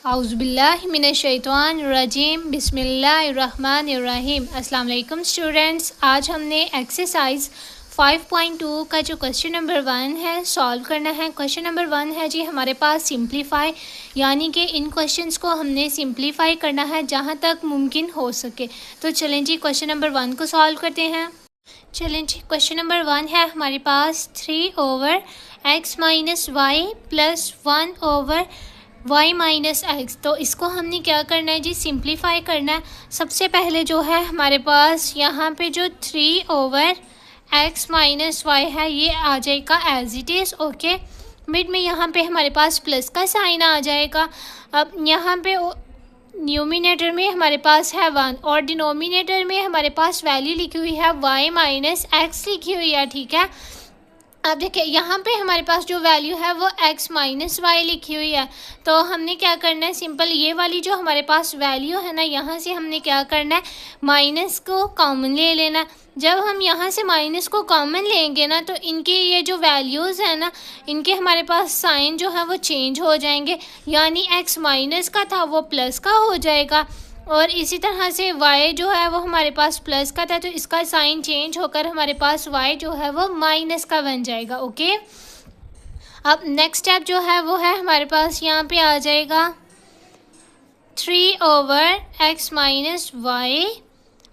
औज़ुबिल्लाहिमिनश्शैतानिर्रजीम बिस्मिल्लाहिर्रहमानिर्रहीम। अस्सलाम वालेकुम स्टूडेंट्स, आज हमने एक्सरसाइज 5.2 का जो क्वेश्चन नंबर 1 है सॉल्व करना है। क्वेश्चन नंबर 1 है जी हमारे पास सिंप्लीफाई, यानी कि इन क्वेश्चंस को हमने सिंप्लीफाई करना है जहाँ तक मुमकिन हो सके। तो चलें जी क्वेश्चन नंबर 1 को सॉल्व करते हैं। चलें जी क्वेश्चन नंबर 1 है हमारे पास 3/x minus y plus 1/y minus x. तो इसको हमने क्या करना है जी, सिंप्लीफाई करना है। सबसे पहले जो है हमारे पास यहाँ पे जो 3/x माइनस वाई है ये आ जाएगा as it is. Okay, mid में यहाँ पे हमारे पास प्लस का साइन आ जाएगा। अब यहाँ पे न्यूमिनेटर में हमारे पास है 1 और डिनोमिनेटर में हमारे पास वैल्यू लिखी हुई है y माइनस एक्स लिखी हुई है। ठीक है, अब देखिए यहाँ पे हमारे पास जो वैल्यू है वो x माइनस वाई लिखी हुई है। तो हमने क्या करना है, सिंपल ये वाली जो हमारे पास वैल्यू है ना, यहाँ से हमने क्या करना है, माइनस को कॉमन ले लेना। जब हम यहाँ से माइनस को कॉमन लेंगे ना, तो इनके ये जो वैल्यूज़ है ना, इनके हमारे पास साइन जो है वो चेंज हो जाएंगे, यानी x माइनस का था वो प्लस का हो जाएगा। और इसी तरह से y जो है वो हमारे पास प्लस का था, तो इसका साइन चेंज होकर हमारे पास y जो है वो माइनस का बन जाएगा। ओके, अब नेक्स्ट स्टेप जो है वो है हमारे पास यहाँ पे आ जाएगा 3/x माइनस वाई।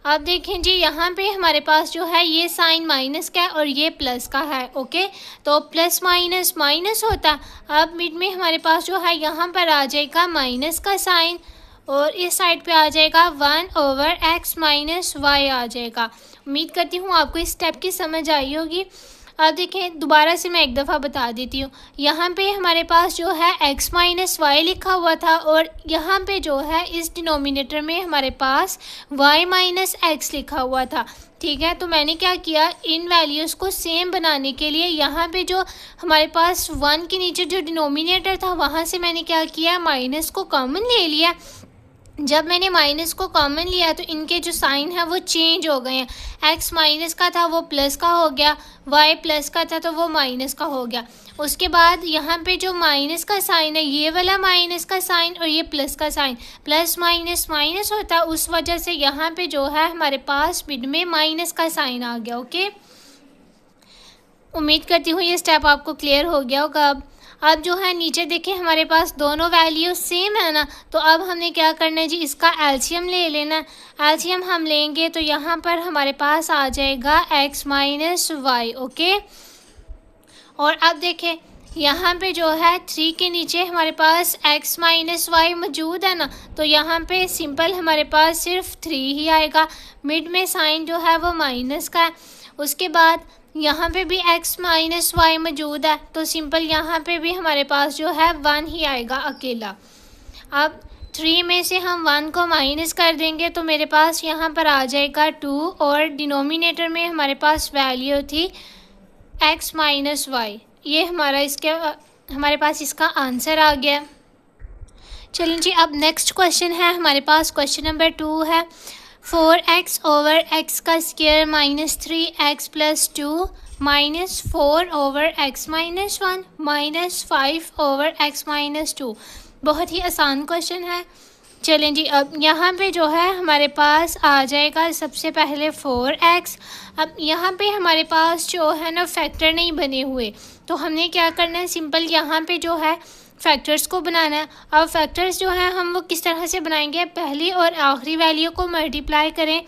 अब देखें जी यहाँ पे हमारे पास जो है ये साइन माइनस का है और ये प्लस का है। ओके, तो प्लस माइनस माइनस होता। अब मिड में हमारे पास जो है यहाँ पर आ जाएगा माइनस का साइन और इस साइड पे आ जाएगा 1/x माइनस वाई आ जाएगा। उम्मीद करती हूँ आपको इस स्टेप की समझ आई होगी। अब देखें दोबारा से मैं एक दफ़ा बता देती हूँ। यहाँ पे हमारे पास जो है x माइनस वाई लिखा हुआ था और यहाँ पे जो है इस डिनोमिनेटर में हमारे पास y माइनस एक्स लिखा हुआ था। ठीक है, तो मैंने क्या किया, इन वैल्यूज़ को सेम बनाने के लिए यहाँ पे जो हमारे पास 1 के नीचे जो डिनोमिनेटर था वहाँ से मैंने क्या किया, माइनस को कॉमन ले लिया। जब मैंने माइनस को कॉमन लिया तो इनके जो साइन है वो चेंज हो गए हैं। x माइनस का था वो प्लस का हो गया, y प्लस का था तो वो माइनस का हो गया। उसके बाद यहाँ पे जो माइनस का साइन है, ये वाला माइनस का साइन और ये प्लस का साइन, प्लस माइनस माइनस होता है, उस वजह से यहाँ पे जो है हमारे पास मिड में माइनस का साइन आ गया। ओके, उम्मीद करती हूँ ये स्टेप आपको क्लियर हो गया होगा। अब जो है नीचे देखें हमारे पास दोनों वैल्यू सेम है ना, तो अब हमने क्या करना है जी, इसका एलसीएम ले लेना। एलसीएम हम लेंगे तो यहाँ पर हमारे पास आ जाएगा x माइनस वाई। ओके, और अब देखें यहाँ पे जो है 3 के नीचे हमारे पास x माइनस वाई मौजूद है ना, तो यहाँ पे सिंपल हमारे पास सिर्फ 3 ही आएगा। मिड में साइन जो है वो माइनस का है। उसके बाद यहाँ पे भी x माइनस वाई मौजूद है, तो सिंपल यहाँ पे भी हमारे पास जो है 1 ही आएगा अकेला। अब 3 में से हम 1 को माइनस कर देंगे तो मेरे पास यहाँ पर आ जाएगा 2 और डिनोमिनेटर में हमारे पास वैल्यू थी x माइनस वाई। ये हमारे पास इसका आंसर आ गया। चलिए जी अब नेक्स्ट क्वेश्चन है हमारे पास, क्वेश्चन नंबर 2 है 4x/x का square minus 3x plus 2 minus 4/x minus 1 minus 5/x minus 2। बहुत ही आसान क्वेश्चन है। चलें जी अब यहाँ पे जो है हमारे पास आ जाएगा सबसे पहले 4x। अब यहाँ पे हमारे पास जो है ना फैक्टर नहीं बने हुए, तो हमने क्या करना है, सिंपल यहाँ पे जो है फैक्टर्स को बनाना है। अब फैक्टर्स जो है हम वो किस तरह से बनाएंगे, पहली और आखिरी वैल्यू को मल्टीप्लाई करें।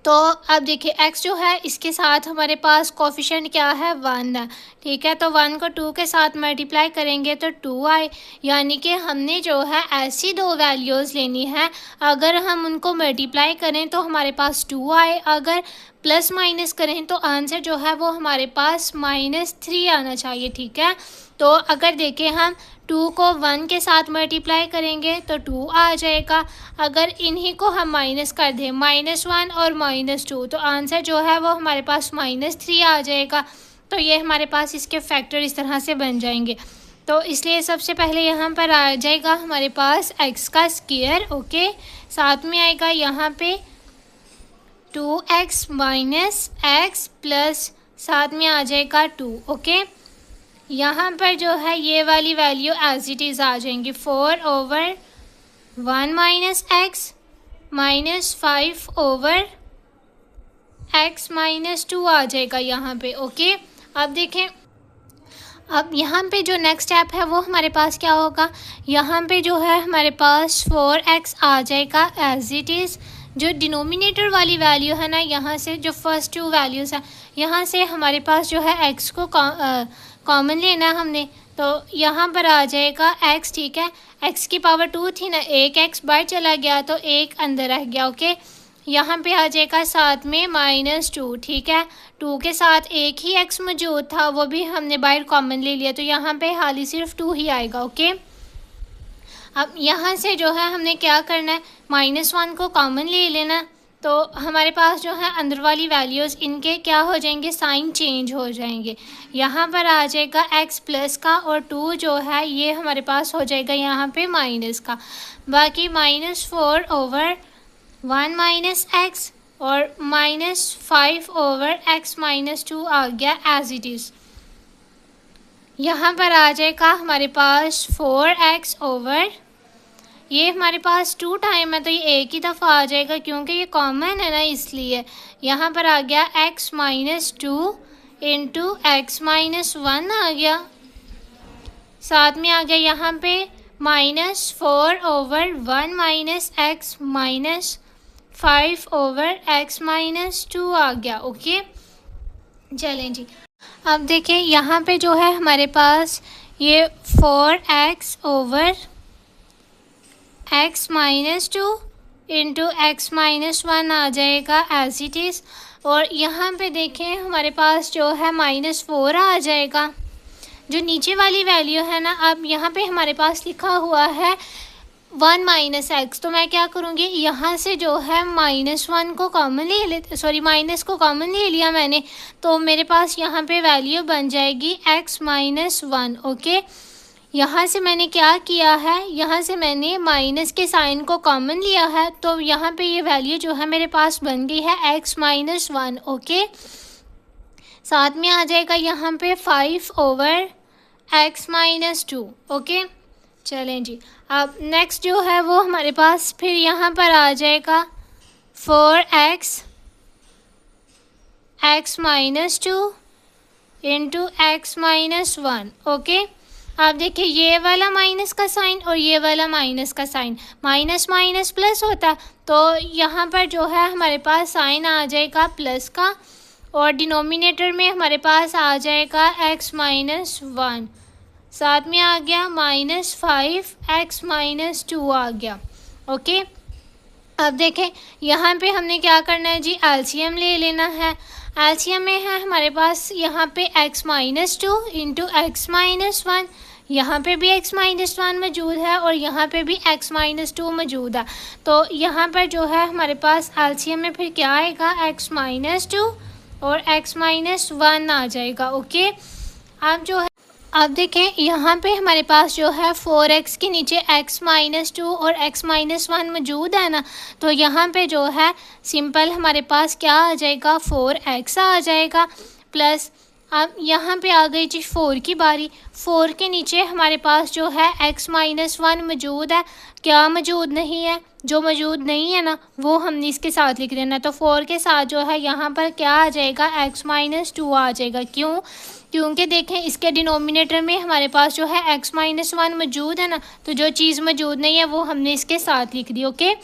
तो अब देखिए x जो है इसके साथ हमारे पास कोफिशिएंट क्या है, 1 है। ठीक है, तो 1 को 2 के साथ मल्टीप्लाई करेंगे तो 2 आए, यानी कि हमने जो है ऐसी दो वैल्यूज़ लेनी है, अगर हम उनको मल्टीप्लाई करें तो हमारे पास 2 आए, अगर प्लस माइनस करें तो आंसर जो है वो हमारे पास -3 आना चाहिए। ठीक है, तो अगर देखें हम 2 को 1 के साथ मल्टीप्लाई करेंगे तो 2 आ जाएगा, अगर इन्हीं को हम माइनस कर दें -1 और -2 तो आंसर जो है वो हमारे पास -3 आ जाएगा। तो ये हमारे पास इसके फैक्टर इस तरह से बन जाएंगे। तो इसलिए सबसे पहले यहाँ पर आ जाएगा हमारे पास x का स्क्वायर। ओके, साथ में आएगा यहाँ पे 2x माइनस x प्लस साथ में आ जाएगा 2। ओके, यहाँ पर जो है ये वाली वैल्यू एज इट इज़ आ जाएंगी 4/1 माइनस एक्स माइनस 5/x-2 आ जाएगा यहाँ पे। ओके, अब देखें, अब यहाँ पे जो नेक्स्ट स्टेप है वो हमारे पास क्या होगा, यहाँ पे जो है हमारे पास 4x आ जाएगा एज इट इज़। जो डिनोमिनेटर वाली वैल्यू है ना, यहाँ से जो फर्स्ट टू वैल्यूज़ है, यहाँ से हमारे पास जो है x को कॉमन लेना है हमने, तो यहाँ पर आ जाएगा x। ठीक है, x की पावर 2 थी ना, एक x बाहर चला गया तो एक अंदर रह गया। ओके, यहाँ पे आ जाएगा साथ में -2। ठीक है, 2 के साथ एक ही x मौजूद था, वो भी हमने बाहर कॉमन ले लिया, तो यहाँ पे हाली सिर्फ 2 ही आएगा। ओके, अब यहाँ से जो है हमने क्या करना है, -1 को कॉमन ले लेना, तो हमारे पास जो है अंदर वाली वैल्यूज़ इनके क्या हो जाएंगे, साइन चेंज हो जाएंगे। यहाँ पर आ जाएगा x प्लस का और 2 जो है ये हमारे पास हो जाएगा यहाँ पे माइनस का। बाकी -4/1 माइनस एक्स और -5/x-2 आ गया एज इट इज़। यहाँ पर आ जाएगा हमारे पास 4x ओवर, ये हमारे पास 2 टाइम है तो ये एक ही दफ़ा आ जाएगा क्योंकि ये कॉमन है ना, इसलिए यहाँ पर आ गया x-2 इंटू x-1 आ गया। साथ में आ गया यहाँ पे -4/1 माइनस एक्स माइनस 5/x-2 आ गया। ओके, चलें जी, अब देखें यहाँ पे जो है हमारे पास ये 4x over x-2 into x-1 आ जाएगा एज इट इज़। और यहाँ पे देखें हमारे पास जो है -4 आ जाएगा, जो नीचे वाली वैल्यू है ना। अब यहाँ पे हमारे पास लिखा हुआ है 1 माइनस एक्स, तो मैं क्या करूँगी, यहाँ से जो है -1 को कॉमन ले लेते, सॉरी माइनस को कॉमन ले लिया मैंने, तो मेरे पास यहाँ पे वैल्यू बन जाएगी x-1। ओके, यहाँ से मैंने क्या किया है, यहाँ से मैंने माइनस के साइन को कॉमन लिया है, तो यहाँ पे ये वैल्यू जो है मेरे पास बन गई है x-1। ओके, साथ में आ जाएगा यहाँ पे 5/x-2। ओके, चलें जी, अब नेक्स्ट जो है वो हमारे पास फिर यहाँ पर आ जाएगा 4x-2 इंटू x-1। ओके, आप देखिए ये वाला माइनस का साइन और ये वाला माइनस का साइन, माइनस माइनस प्लस होता, तो यहाँ पर जो है हमारे पास साइन आ जाएगा प्लस का और डिनोमिनेटर में हमारे पास आ जाएगा x-1। साथ में आ गया -5x-2 आ गया। ओके, अब देखें यहाँ पे हमने क्या करना है जी, एलसीएम ले लेना है। एलसीएम में है हमारे पास यहाँ पे x-2 इंटू x-1, यहाँ पे भी x-1 मौजूद है और यहाँ पे भी x-2 मौजूद है, तो यहाँ पर जो है हमारे पास एलसीएम में फिर क्या आएगा, x-2 और x-1 आ जाएगा। ओके, अब जो है, अब देखें यहाँ पे हमारे पास जो है 4x के नीचे x-2 और x-1 मौजूद है ना, तो यहाँ पे जो है सिंपल हमारे पास क्या आ जाएगा, 4x आ जाएगा प्लस, अब यहाँ पे आ गई जी 4 की बारी। 4 के नीचे हमारे पास जो है x-1 मौजूद है, क्या मौजूद नहीं है, जो मौजूद नहीं है ना वो हमने इसके साथ लिख देना, तो 4 के साथ जो है यहाँ पर क्या आ जाएगा, x-2 आ जाएगा। क्यों, क्योंकि देखें इसके डिनोमिनेटर में हमारे पास जो है x-1 मौजूद है ना, तो जो चीज़ मौजूद नहीं है वो हमने इसके साथ लिख दी। ओके,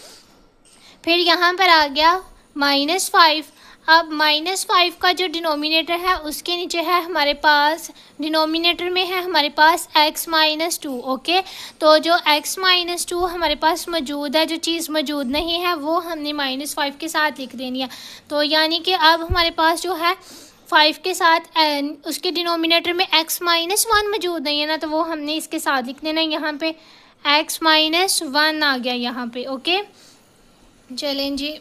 फिर यहाँ पर आ गया -5। अब -5 का जो डिनोमिनेटर है उसके नीचे है हमारे पास, डिनोमिनेटर में है हमारे पास x-2। ओके, तो जो x-2 हमारे पास मौजूद है, जो चीज़ मौजूद नहीं है वो हमने -5 के साथ लिख देनी है, तो यानी कि अब हमारे पास जो है 5 के साथ उसके डिनोमिनेटर में x-1 मौजूद नहीं है ना, तो वो हमने इसके साथ लिख देना है, यहाँ पे x-1 आ गया यहाँ पे। ओके, चलें जी,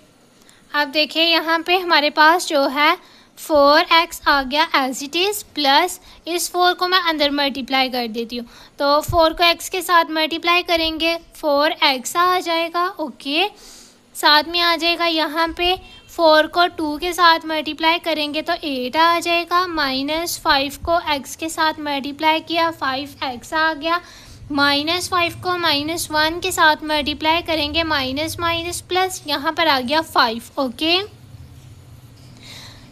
अब देखिए यहाँ पे हमारे पास जो है 4x आ गया एज इट इज़ प्लस, इस 4 को मैं अंदर मल्टीप्लाई कर देती हूँ, तो 4 को x के साथ मल्टीप्लाई करेंगे 4x आ जाएगा। ओके, साथ में आ जाएगा यहाँ पे 4 को 2 के साथ मल्टीप्लाई करेंगे तो 8 आ जाएगा। माइनस 5 को x के साथ मल्टीप्लाई किया 5x आ गया। माइनस 5 को -1 के साथ मल्टीप्लाई करेंगे माइनस माइनस प्लस, यहाँ पर आ गया 5। ओके,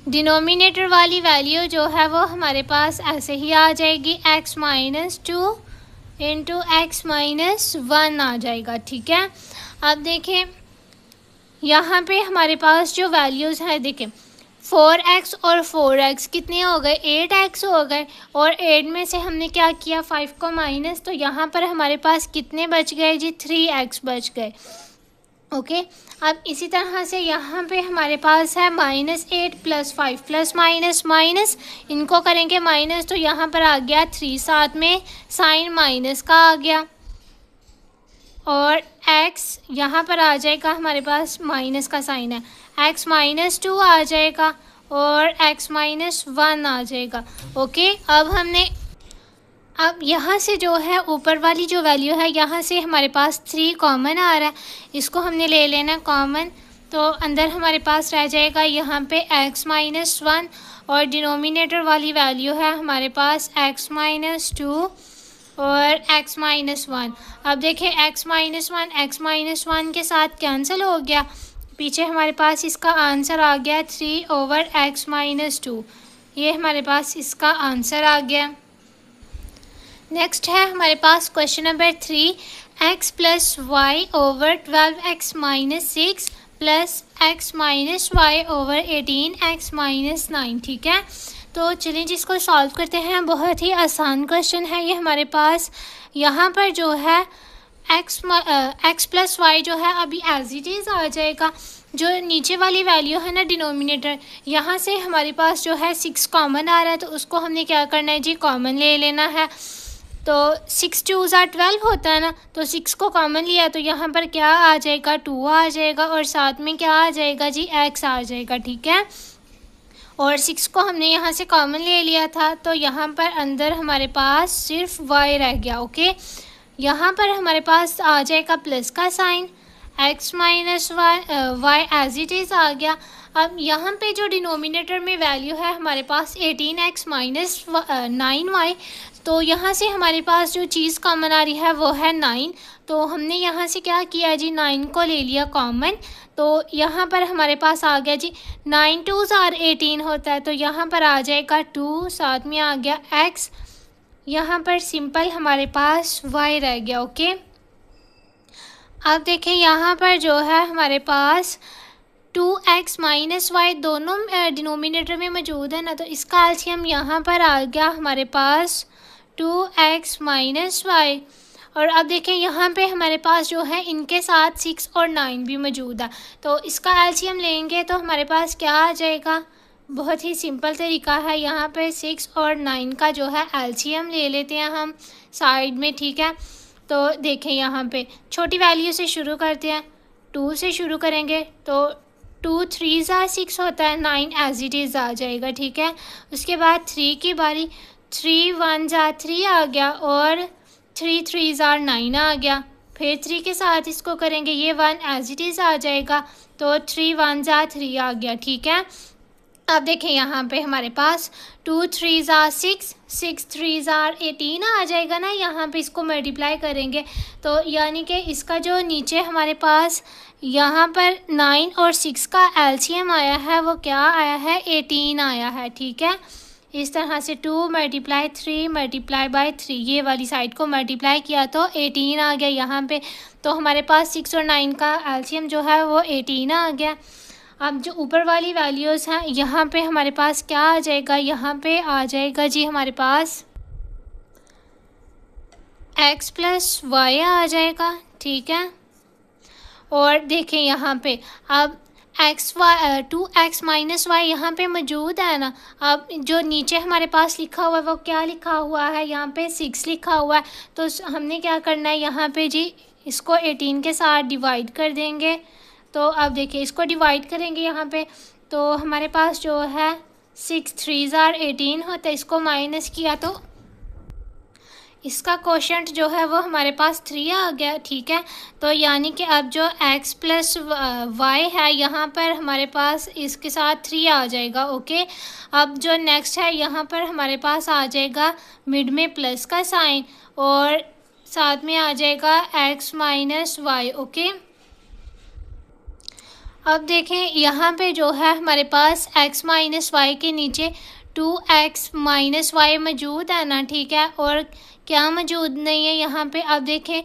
डिनोमिनेटर वाली वैल्यू जो है वो हमारे पास ऐसे ही आ जाएगी, x-2 इंटू x-1 आ जाएगा। ठीक है, अब देखें यहाँ पे हमारे पास जो वैल्यूज़ हैं, देखें 4x और 4x कितने हो गए, 8x हो गए। और 8 में से हमने क्या किया 5 को माइनस, तो यहाँ पर हमारे पास कितने बच गए जी, 3x बच गए। ओके, अब इसी तरह से यहाँ पे हमारे पास है -8 + 5 प्लस माइनस माइनस, इनको करेंगे माइनस तो यहाँ पर आ गया 3, साथ में साइन माइनस का आ गया। और x यहाँ पर आ जाएगा, हमारे पास माइनस का साइन है, x-2 आ जाएगा और x-1 आ जाएगा। ओके, अब यहाँ से जो है ऊपर वाली जो वैल्यू है, यहाँ से हमारे पास 3 कॉमन आ रहा है, इसको हमने ले लेना कॉमन, तो अंदर हमारे पास रह जाएगा यहाँ पे x-1 और डिनोमिनेटर वाली वैल्यू है हमारे पास x-2 और x-1। अब देखें x-1 के साथ कैंसिल हो गया, पीछे हमारे पास इसका आंसर आ गया 3/x-2, ये हमारे पास इसका आंसर आ गया। नेक्स्ट है हमारे पास question number 3, x + y / 12x - 6 + x - y / 18x - 9। ठीक है, तो चलिए जिसको सॉल्व करते हैं। बहुत ही आसान क्वेश्चन है ये हमारे पास। यहाँ पर जो है x + y जो है अभी एज इट इज़ आ जाएगा। जो नीचे वाली वैल्यू है ना डिनोमिनेटर, यहाँ से हमारे पास जो है 6 कॉमन आ रहा है, तो उसको हमने क्या करना है जी, कॉमन ले लेना है। तो 6 × 2 = 12 होता है ना, तो 6 को कॉमन लिया तो यहाँ पर क्या आ जाएगा, 2 आ जाएगा और साथ में क्या आ जाएगा जी, x आ जाएगा। ठीक है, और 6 को हमने यहाँ से कॉमन ले लिया था, तो यहाँ पर अंदर हमारे पास सिर्फ y रह गया। ओके, यहाँ पर हमारे पास आ जाएगा प्लस का sign, x - y as it is आ गया। अब यहाँ पे जो डिनोमिनेटर में वैल्यू है हमारे पास 18x - 9y, तो यहाँ से हमारे पास जो चीज़ कॉमन आ रही है वो है 9, तो हमने यहाँ से क्या किया जी, 9 को ले लिया कॉमन, तो यहाँ पर हमारे पास आ गया जी 9 × 2 = 18 होता है, तो यहाँ पर आ जाएगा 2, साथ में आ गया x, यहाँ पर सिंपल हमारे पास y रह गया। ओके, अब देखें यहाँ पर जो है हमारे पास 2x - y दोनों डिनोमिनेटर में मौजूद है ना, तो इसका एलसीएम यहाँ पर आ गया हमारे पास 2x - y। और अब देखें यहाँ पे हमारे पास जो है इनके साथ 6 और 9 भी मौजूद है, तो इसका एलसीएम लेंगे तो हमारे पास क्या आ जाएगा। बहुत ही सिंपल तरीका है, यहाँ पे 6 और 9 का जो है एलसीएम ले लेते हैं हम साइड में। ठीक है, तो देखें यहाँ पे छोटी वैल्यू से शुरू करते हैं, 2 से शुरू करेंगे तो 2 × 3 = 6 होता है, 9 एज इट इज़ आ जाएगा। ठीक है, उसके बाद 3 की बारी, 3 × 1 = 3 आ गया और 3 × 3 = 9 आ गया। फिर 3 के साथ इसको करेंगे, ये 1 एज इट इज़ आ जाएगा, तो 3 × 1 = 3 आ गया। ठीक है, अब देखें यहाँ पे हमारे पास 2 × 3 = 6, 6 × 3 = 18 आ जाएगा ना, यहाँ पे इसको मल्टीप्लाई करेंगे तो यानी कि इसका जो नीचे हमारे पास यहाँ पर 9 और 6 का एलसीएम आया है वो क्या आया है, 18 आया है। ठीक है, इस तरह से 2 × 3 × 3 ये वाली साइड को मल्टीप्लाई किया तो 18 आ गया यहाँ पे, तो हमारे पास 6 और 9 का एलसीएम जो है वो 18 आ गया। अब जो ऊपर वाली वैल्यूज़ हैं यहाँ पे हमारे पास क्या आ जाएगा, यहाँ पे आ जाएगा जी हमारे पास x + y आ जाएगा। ठीक है, और देखें यहाँ पे अब 2x - y यहाँ पे मौजूद है ना। अब जो नीचे हमारे पास लिखा हुआ है वो क्या लिखा हुआ है, यहाँ पे 6 लिखा हुआ है, तो हमने क्या करना है यहाँ पे जी, इसको 18 के साथ डिवाइड कर देंगे। तो अब देखिए इसको डिवाइड करेंगे यहाँ पे, तो हमारे पास जो है 6 × 3 = 18 होता है, इसको माइनस किया तो इसका कोशेंट जो है वो हमारे पास 3 आ गया, ठीक है। तो यानी कि अब जो x प्लस वाई है यहाँ पर हमारे पास इसके साथ 3 आ जाएगा, ओके। अब जो नेक्स्ट है यहाँ पर हमारे पास आ जाएगा मिड में प्लस का साइन और साथ में आ जाएगा x माइनस वाई, ओके। अब देखें यहाँ पे जो है हमारे पास x माइनस वाई के नीचे 2x माइनस वाई मौजूद है ना, ठीक है। और क्या मौजूद नहीं है यहाँ पे, अब देखें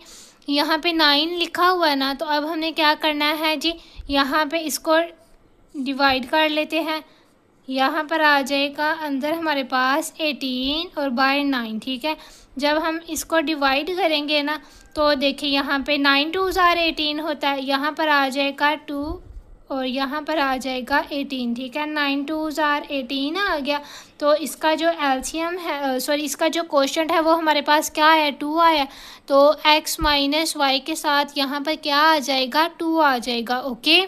यहाँ पे 9 लिखा हुआ है ना, तो अब हमने क्या करना है जी, यहाँ पे इसको डिवाइड कर लेते हैं। यहाँ पर आ जाएगा अंदर हमारे पास 18 और बाय 9, ठीक है। जब हम इसको डिवाइड करेंगे ना तो देखिए यहाँ पे 9 2 ज़ार 18 होता है, यहाँ पर आ जाएगा 2 और यहाँ पर आ जाएगा 18, ठीक है। 9 2 ज़ार 18 आ गया। तो इसका जो एलसीएम है, सॉरी इसका जो कोशेंट है वो हमारे पास क्या है, 2 आया। तो x माइनस वाई के साथ यहाँ पर क्या आ जाएगा, 2 आ जाएगा, ओके।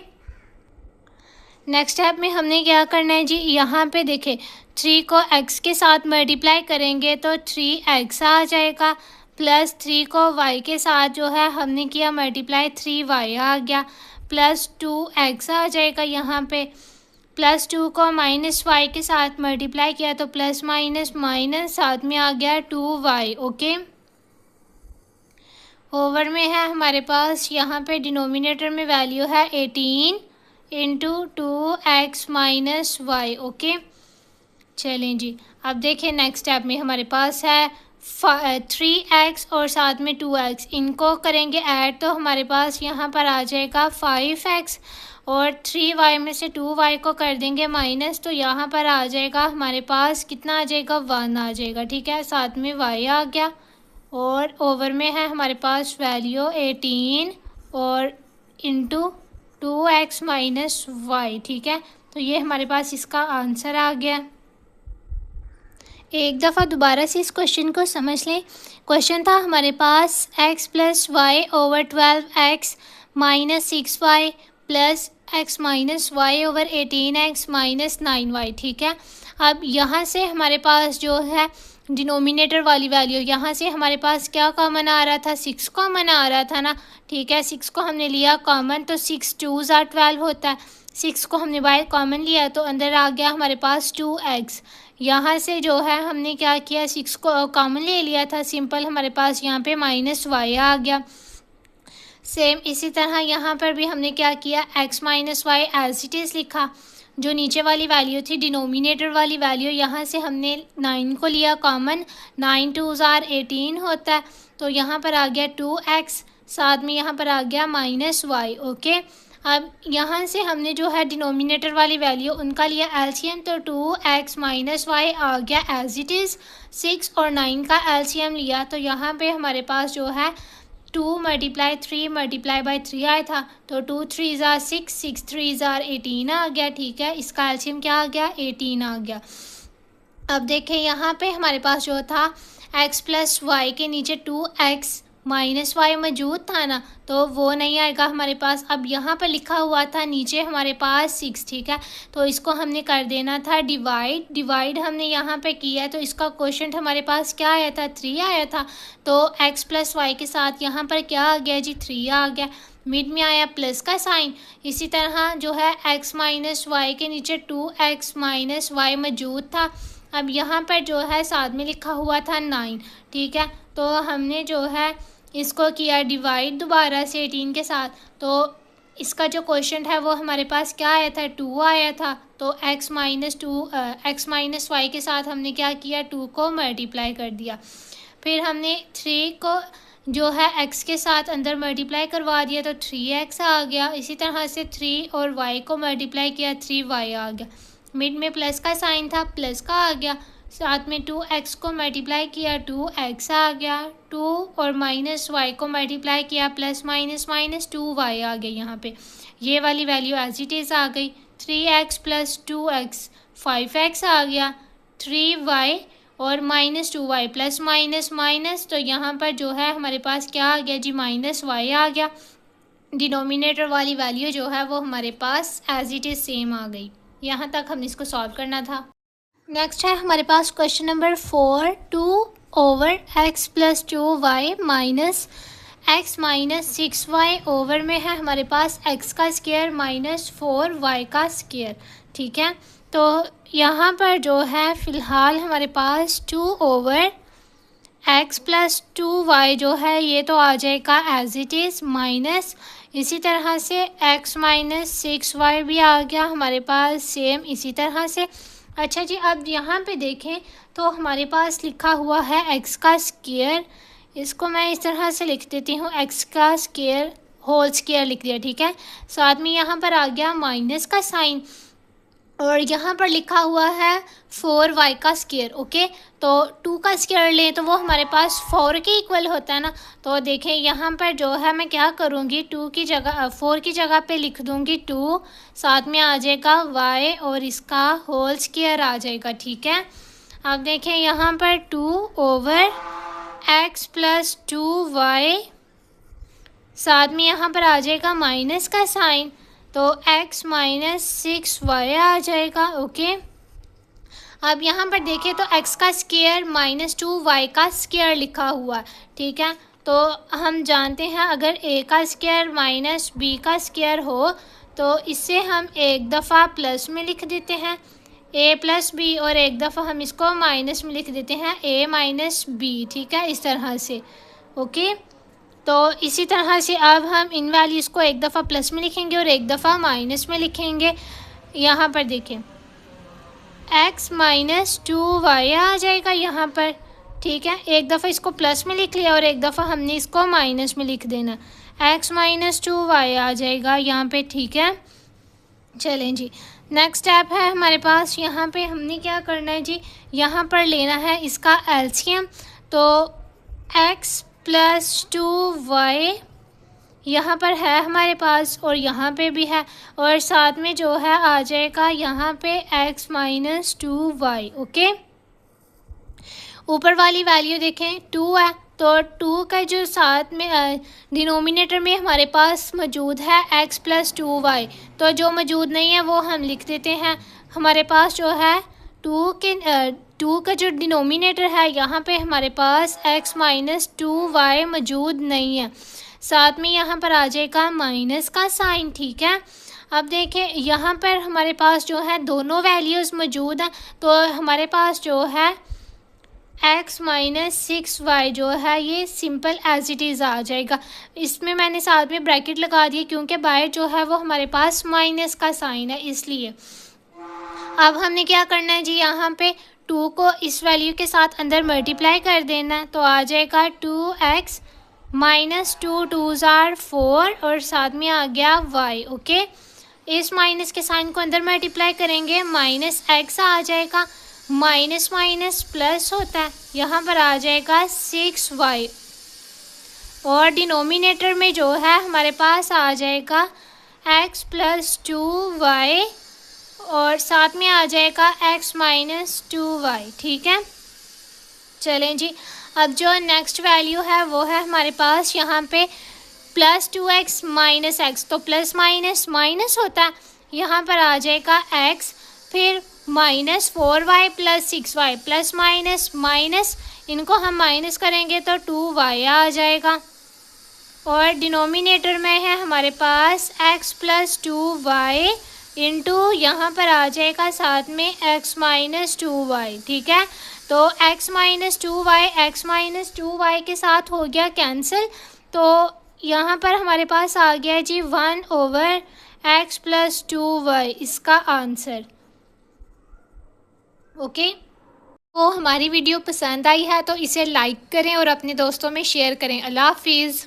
नेक्स्ट स्टेप में हमने क्या करना है जी, यहाँ पे देखें 3 को x के साथ मल्टीप्लाई करेंगे तो 3x आ जाएगा, प्लस 3 को y के साथ जो है हमने किया मल्टीप्लाई, 3y आ गया, प्लस 2x आ जाएगा यहाँ पे, प्लस 2 को माइनस वाई के साथ मल्टीप्लाई किया तो प्लस माइनस माइनस साथ में आ गया 2y, ओके। ओवर में है हमारे पास यहाँ पे डिनोमिनेटर में वैल्यू है 18 into 2x minus Y, okay. चलें जी, अब देखें नेक्स्ट स्टेप में हमारे पास है 3x और साथ में 2x, इनको करेंगे ऐड तो हमारे पास यहाँ पर आ जाएगा 5x और 3y में से 2y को कर देंगे माइनस, तो यहाँ पर आ जाएगा हमारे पास कितना आ जाएगा, 1 आ जाएगा, ठीक है। साथ में y आ गया और ओवर में है हमारे पास वैल्यू 18 और इंटू 2x माइनस वाई, ठीक है। तो ये हमारे पास इसका आंसर आ गया। एक दफ़ा दोबारा से इस क्वेश्चन को समझ लें। क्वेश्चन था हमारे पास x plus y over 12x minus 6y plus x minus y over 18x minus 9y, ठीक है। अब यहाँ से हमारे पास जो है डिनोमिनेटर वाली वैल्यू, यहाँ से हमारे पास क्या कॉमन आ रहा था, 6 कॉमन आ रहा था ना, ठीक है। 6 को हमने लिया कॉमन तो 6 2 ज़ार 12 होता है, 6 को हमने बाहर कॉमन लिया तो अंदर आ गया हमारे पास 2x। यहाँ से जो है हमने क्या किया, 6 को कॉमन ले लिया था सिंपल, हमारे पास यहाँ पे माइनस वाई आ गया। सेम इसी तरह यहाँ पर भी हमने क्या किया, x minus y as it is लिखा, जो नीचे वाली वैल्यू थी डिनोमिनेटर वाली वैल्यू, यहाँ से हमने 9 को लिया कॉमन, 9 2 ज़ार 18 होता है, तो यहाँ पर आ गया 2x, साथ में यहाँ पर आ गया माइनस वाई, ओके। अब यहाँ से हमने जो है डिनोमिनेटर वाली वैल्यू उनका लिया एलसीएम, तो 2x माइनस वाई आ गया एज इट इज़। 6 और 9 का एलसीएम लिया तो यहाँ पे हमारे पास जो है 2 मल्टीप्लाई 3 मल्टीप्लाई बाई 3 आया था, तो 2 3 ज़ार 6, 6 3 ज़ार 18 आ गया, ठीक है। इसका एलसीएम क्या आ गया, 18 आ गया। अब देखें यहाँ पे हमारे पास जो था x प्लस वाई के नीचे 2x माइनस वाई मौजूद था ना, तो वो नहीं आएगा हमारे पास। अब यहाँ पर लिखा हुआ था नीचे हमारे पास 6, ठीक है। तो इसको हमने कर देना था डिवाइड हमने यहाँ पे किया, तो इसका क्वोशंट हमारे पास क्या आया था, 3 आया था। तो x प्लस वाई के साथ यहाँ पर क्या आ गया जी, 3 आ गया, मिड में आया प्लस का साइन। इसी तरह जो है x माइनस वाई के नीचे 2x माइनस वाई मौजूद था। अब यहाँ पर जो है साथ में लिखा हुआ था 9, ठीक है। तो हमने जो है इसको किया डिवाइड दोबारा से 18 के साथ, तो इसका जो क्वोशंट है वो हमारे पास क्या आया था, 2 आया था। तो x माइनस वाई के साथ हमने क्या किया, 2 को मल्टीप्लाई कर दिया। फिर हमने 3 को जो है x के साथ अंदर मल्टीप्लाई करवा दिया तो 3x आ गया। इसी तरह से 3 और y को मल्टीप्लाई किया, 3y आ गया। मिड में प्लस का साइन था, प्लस का आ गया, साथ में 2x को मल्टीप्लाई किया, 2x आ गया। 2 और माइनस वाई को मल्टीप्लाई किया, प्लस माइनस माइनस 2y आ गया। यहाँ पे ये वाली वैल्यू एज इट इज़ आ गई। 3x प्लस 2x 5x आ गया, 3y और minus 2y plus minus minus, तो यहाँ पर जो है हमारे पास क्या आ गया जी, माइनस y आ गया। डिनोमिनेटर वाली वैल्यू जो है वो हमारे पास एज इट इज़ सेम आ गई। यहाँ तक हमने इसको सॉल्व करना था। नेक्स्ट है हमारे पास question number 4, 2 over x plus 2y minus x minus 6y over में है हमारे पास एक्स का स्क्वायर माइनस 4y का स्क्वायर। ठीक है, तो यहाँ पर जो है फ़िलहाल हमारे पास 2 ओवर एक्स प्लस 2y जो है ये तो आ जाएगा एज इट इज़ माइनस, इसी तरह से x माइनस 6y भी आ गया हमारे पास सेम इसी तरह से। अच्छा जी, अब यहाँ पे देखें तो हमारे पास लिखा हुआ है x का स्क्वायर, इसको मैं इस तरह से लिख देती हूँ, x का स्क्वायर होल स्क्वायर लिख दिया। ठीक है, साथ में यहाँ पर आ गया माइनस का साइन और यहाँ पर लिखा हुआ है 4y का स्क्वायर। ओके, तो 2 का स्क्वायर लें तो वो हमारे पास 4 के इक्वल होता है ना। तो देखें यहाँ पर जो है मैं क्या करूँगी, 2 की जगह 4 की जगह पे लिख दूँगी 2, साथ में आ जाएगा y और इसका होल स्क्वायर आ जाएगा। ठीक है, अब देखें यहाँ पर 2 ओवर x प्लस 2y, साथ में यहाँ पर आ जाएगा माइनस का साइन, तो x माइनस 6y आ जाएगा। ओके, अब यहाँ पर देखें तो x का स्क्वायर माइनस 2y का स्क्वायर लिखा हुआ है। ठीक है, तो हम जानते हैं अगर a का स्क्वायर माइनस b का स्क्वायर हो तो इससे हम एक दफ़ा प्लस में लिख देते हैं a प्लस b और एक दफ़ा हम इसको माइनस में लिख देते हैं a माइनस b। ठीक है, इस तरह से। ओके, तो इसी तरह से अब हम इन वैल्यूज़ को एक दफ़ा प्लस में लिखेंगे और एक दफ़ा माइनस में लिखेंगे। यहाँ पर देखें x माइनस 2y आ जाएगा यहाँ पर। ठीक है, एक दफ़ा इसको प्लस में लिख लिया और एक दफ़ा हमने इसको माइनस में लिख देना, x माइनस 2y आ जाएगा यहाँ पे। ठीक है, चलें जी, नेक्स्ट स्टेप है हमारे पास, यहाँ पे हमने क्या करना है जी, यहाँ पर लेना है इसका एलसीएम। तो x प्लस 2y यहाँ पर है हमारे पास और यहाँ पे भी है और साथ में जो है आ जाएगा यहाँ पे x माइनस 2y। ओके, ऊपर वाली वैल्यू देखें 2 है तो 2 का जो साथ में डिनोमिनेटर में हमारे पास मौजूद है x प्लस 2y, तो जो मौजूद नहीं है वो हम लिख देते हैं। हमारे पास जो है 2 का जो डिनोमिनेटर है यहाँ पे हमारे पास x माइनस 2y मौजूद नहीं है, साथ में यहाँ पर आ जाएगा माइनस का साइन। ठीक है, अब देखें यहाँ पर हमारे पास जो है दोनों वैल्यूज़ मौजूद हैं, तो हमारे पास जो है x माइनस 6y जो है ये सिंपल एज इट इज़ आ जाएगा। इसमें मैंने साथ में ब्रैकेट लगा दिया क्योंकि बाहर जो है वो हमारे पास माइनस का साइन है इसलिए। अब हमने क्या करना है जी, यहाँ पे 2 को इस वैल्यू के साथ अंदर मल्टीप्लाई कर देना है, तो आ जाएगा 2x माइनस 2 2s आर 4 और साथ में आ गया y। ओके, इस माइनस के साइन को अंदर मल्टीप्लाई करेंगे माइनस x आ जाएगा, माइनस माइनस प्लस होता है, यहाँ पर आ जाएगा 6y और डिनोमिनेटर में जो है हमारे पास आ जाएगा x प्लस 2y और साथ में आ जाएगा x माइनस 2y। ठीक है, चलें जी, अब जो नेक्स्ट वैल्यू है वो है हमारे पास यहाँ पे प्लस 2x माइनस x, तो प्लस माइनस माइनस होता है, यहाँ पर आ जाएगा x, फिर minus 4y plus 6y plus minus minus, इनको हम माइनस करेंगे तो 2y आ जाएगा और डिनोमिनेटर में है हमारे पास x प्लस 2y इंटू यहाँ पर आ जाएगा साथ में x माइनस 2y। ठीक है, तो x माइनस 2y के साथ हो गया कैंसिल, तो यहाँ पर हमारे पास आ गया जी 1 ओवर x प्लस 2y इसका आंसर। ओके, तो हमारी वीडियो पसंद आई है तो इसे लाइक करें और अपने दोस्तों में शेयर करें। अल्लाह हाफिज़।